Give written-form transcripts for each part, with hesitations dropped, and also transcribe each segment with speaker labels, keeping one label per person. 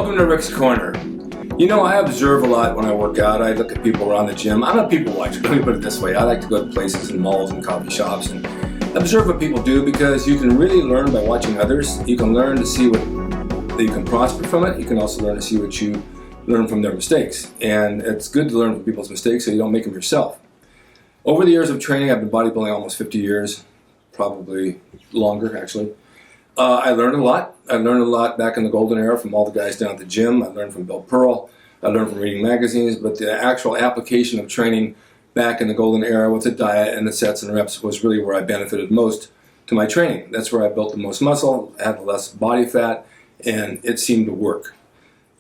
Speaker 1: Welcome to Rick's Corner. You know, I observe a lot when I work out. I look at people around the gym. I'm a people watcher, let me put it this way. I like to go to places and malls and coffee shops and observe what people do, because you can really learn by watching others. You can learn to see what you can prosper from it. You can also learn to see what you learn from their mistakes. And it's good to learn from people's mistakes so you don't make them yourself. Over the years of training, I've been bodybuilding almost 50 years, probably longer actually. I learned a lot. I learned a lot back in the golden era from all the guys down at the gym. I learned from Bill Pearl. I learned from reading magazines, but the actual application of training back in the golden era with the diet and the sets and reps was really where I benefited most to my training. That's where I built the most muscle, had the less body fat, and it seemed to work.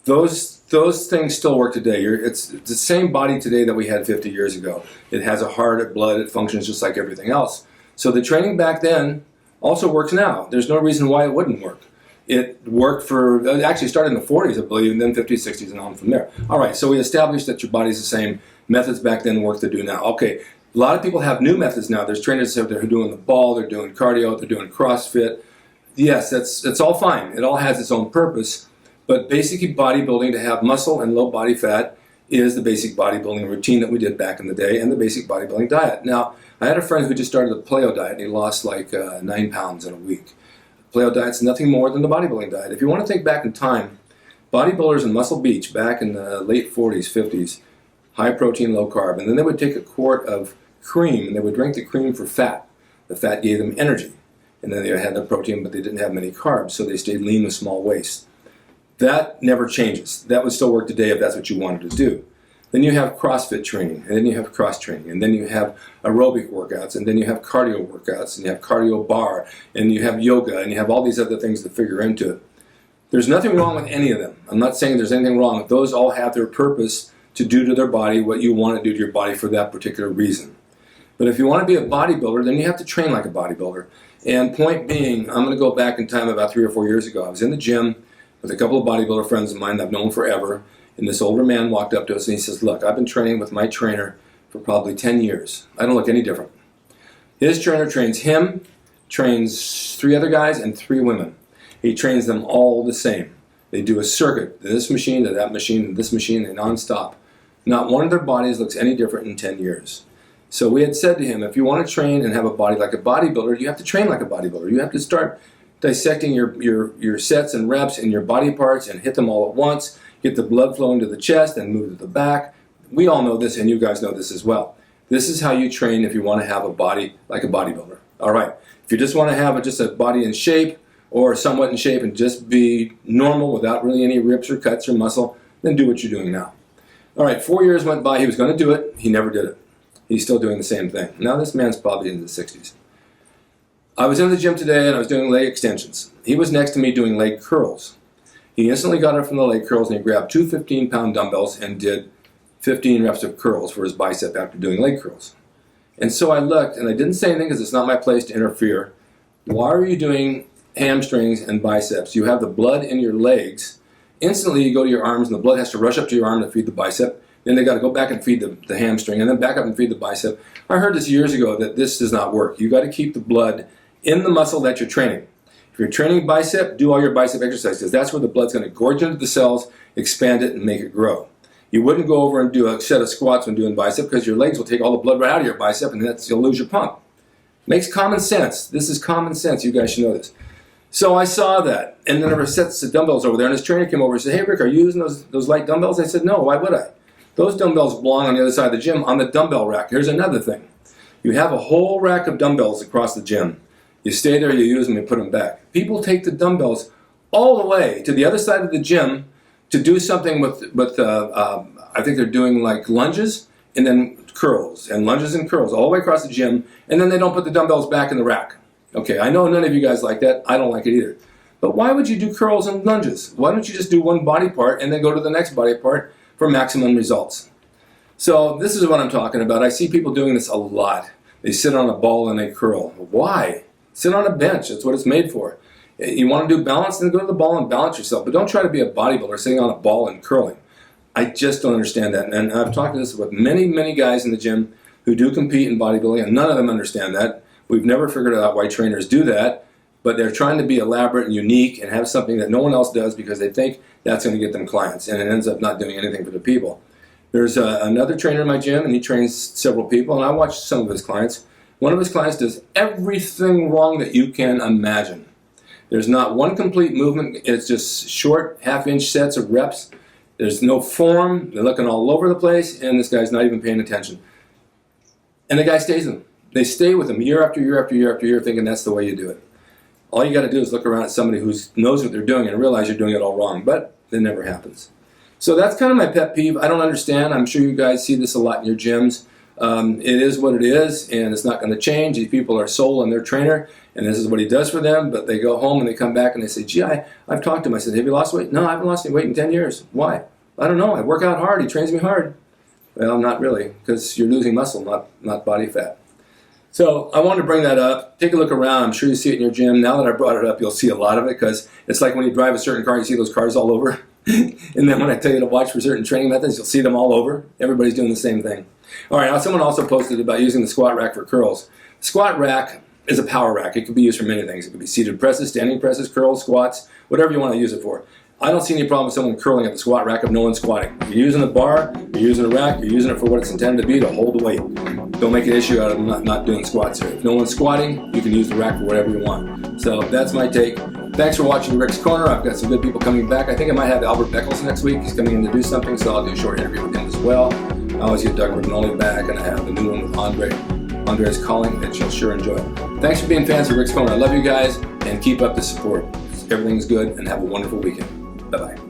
Speaker 1: Those things still work today. It's the same body today that we had 50 years ago. It has a heart, a blood, it functions just like everything else. So the training back then also works now. There's no reason why it wouldn't work. It worked it actually started in the 40s, I believe, and then 50s, 60s, and on from there. All right, so we established that your body's the same. Methods back then work to do now. Okay, a lot of people have new methods now. There's trainers out there who are doing the ball, they're doing cardio, they're doing CrossFit. Yes, that's all fine. It all has its own purpose, but basically bodybuilding, to have muscle and low body fat, is the basic bodybuilding routine that we did back in the day, and the basic bodybuilding diet. Now, I had a friend who just started the paleo diet, and he lost like 9 pounds in a week. Paleo diet's nothing more than the bodybuilding diet. If you want to think back in time, bodybuilders in Muscle Beach back in the late 40s, 50s, high protein, low carb, and then they would take a quart of cream and they would drink the cream for fat. The fat gave them energy, and then they had the protein, but they didn't have many carbs, so they stayed lean with small waist. That never changes. That would still work today if that's what you wanted to do. Then you have CrossFit training, and then you have cross training, and then you have aerobic workouts, and then you have cardio workouts, and you have cardio bar, and you have yoga, and you have all these other things that figure into it. There's nothing wrong with any of them. I'm not saying there's anything wrong. Those all have their purpose to do to their body what you want to do to your body for that particular reason. But if you want to be a bodybuilder, then you have to train like a bodybuilder. And point being, I'm going to go back in time about 3 or 4 years ago. I was in the gym with a couple of bodybuilder friends of mine that I've known forever. And this older man walked up to us and he says, "Look, I've been training with my trainer for probably 10 years. I don't look any different." His trainer trains him, trains 3 other guys, and 3 women. He trains them all the same. They do a circuit, this machine to that machine to this machine, and non-stop. Not one of their bodies looks any different in 10 years. So we had said to him, if you want to train and have a body like a bodybuilder, you have to train like a bodybuilder. You have to start dissecting your sets and reps and your body parts and hit them all at once. Get the blood flowing to the chest and move to the back. We all know this, and you guys know this as well. This is how you train if you want to have a body like a bodybuilder. All right, if you just want to have just a body in shape or somewhat in shape and just be normal without really any rips or cuts or muscle, then do what you're doing now. All right, 4 years went by. He was going to do it. He never did it. He's still doing the same thing. Now this man's probably in the 60s. I was in the gym today and I was doing leg extensions. He was next to me doing leg curls. He instantly got up from the leg curls and he grabbed 2 15-pound dumbbells and did 15 reps of curls for his bicep after doing leg curls. And so I looked, and I didn't say anything because it's not my place to interfere. Why are you doing hamstrings and biceps? You have the blood in your legs. Instantly you go to your arms and the blood has to rush up to your arm to feed the bicep. Then they got to go back and feed the hamstring and then back up and feed the bicep. I heard this years ago that this does not work. You got to keep the blood in the muscle that you're training. If you're training bicep, do all your bicep exercises, because that's where the blood's going to gorge into the cells, expand it, and make it grow. You wouldn't go over and do a set of squats when doing bicep, because your legs will take all the blood right out of your bicep, and you'll lose your pump. Makes common sense. This is common sense. You guys should know this. So I saw that, and then there were sets of dumbbells over there, and his trainer came over and said, "Hey, Rick, are you using those light dumbbells?" I said, "No, why would I? Those dumbbells belong on the other side of the gym on the dumbbell rack." Here's another thing. You have a whole rack of dumbbells across the gym. You stay there, you use them, you put them back. People take the dumbbells all the way to the other side of the gym to do something with I think they're doing like lunges and then curls, and lunges and curls all the way across the gym, and then they don't put the dumbbells back in the rack. Okay, I know none of you guys like that. I don't like it either. But why would you do curls and lunges? Why don't you just do one body part and then go to the next body part for maximum results? So this is what I'm talking about. I see people doing this a lot. They sit on a ball and they curl. Why? Sit on a bench. That's what it's made for. You want to do balance, then go to the ball and balance yourself. But don't try to be a bodybuilder sitting on a ball and curling. I just don't understand that. And I've talked to this with many, many guys in the gym who do compete in bodybuilding, and none of them understand that. We've never figured out why trainers do that. but they're trying to be elaborate and unique and have something that no one else does because they think that's going to get them clients, and it ends up not doing anything for the people. There's another trainer in my gym, and he trains several people, and I watch some of his clients. One of his clients does everything wrong that you can imagine. There's not one complete movement. It's just short half-inch sets of reps. There's no form. They're looking all over the place, and this guy's not even paying attention. And the guy stays with them. They stay with him year after year after year after year, thinking that's the way you do it. All you got to do is look around at somebody who knows what they're doing and realize you're doing it all wrong, but it never happens. So that's kind of my pet peeve. I don't understand. I'm sure you guys see this a lot in your gyms. It is what it is, and it's not going to change. These people are sold on their trainer, and this is what he does for them, but they go home and they come back and they say, gee, I've talked to him. I said, have you lost weight? No, I haven't lost any weight in 10 years. Why? I don't know. I work out hard. He trains me hard. Well, not really, because you're losing muscle, not body fat. So I wanted to bring that up. Take a look around. I'm sure you see it in your gym. Now that I brought it up, you'll see a lot of it, because it's like when you drive a certain car, you see those cars all over. And then when I tell you to watch for certain training methods, you'll see them all over. Everybody's doing the same thing. All right, now someone also posted about using the squat rack for curls. The squat rack is a power rack. It can be used for many things. It could be seated presses, standing presses, curls, squats, whatever you want to use it for. I don't see any problem with someone curling at the squat rack if no one's squatting. You're using a bar, you're using a rack, you're using it for what it's intended to be, to hold the weight. Don't make an issue out of not doing squats here. If no one's squatting, you can use the rack for whatever you want. So that's my take. Thanks for watching Rick's Corner. I've got some good people coming back. I think I might have Albert Beckles next week. He's coming in to do something, so I'll do a short interview with him as well. I always get Doug Rignoli back, and I have the new one with Andre's Calling that you'll sure enjoy. Thanks for being fans of Rick's Corner. I love you guys, and keep up the support. Everything's good, and have a wonderful weekend. Bye-bye.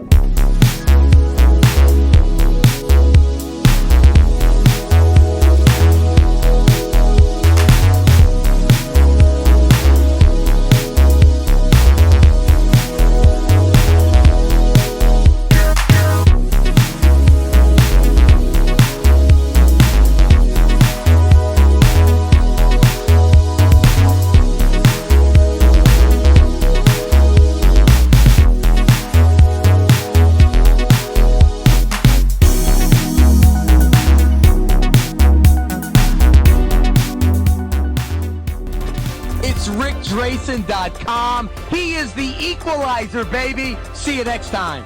Speaker 2: Drasin.com. He is the equalizer, baby. See you next time.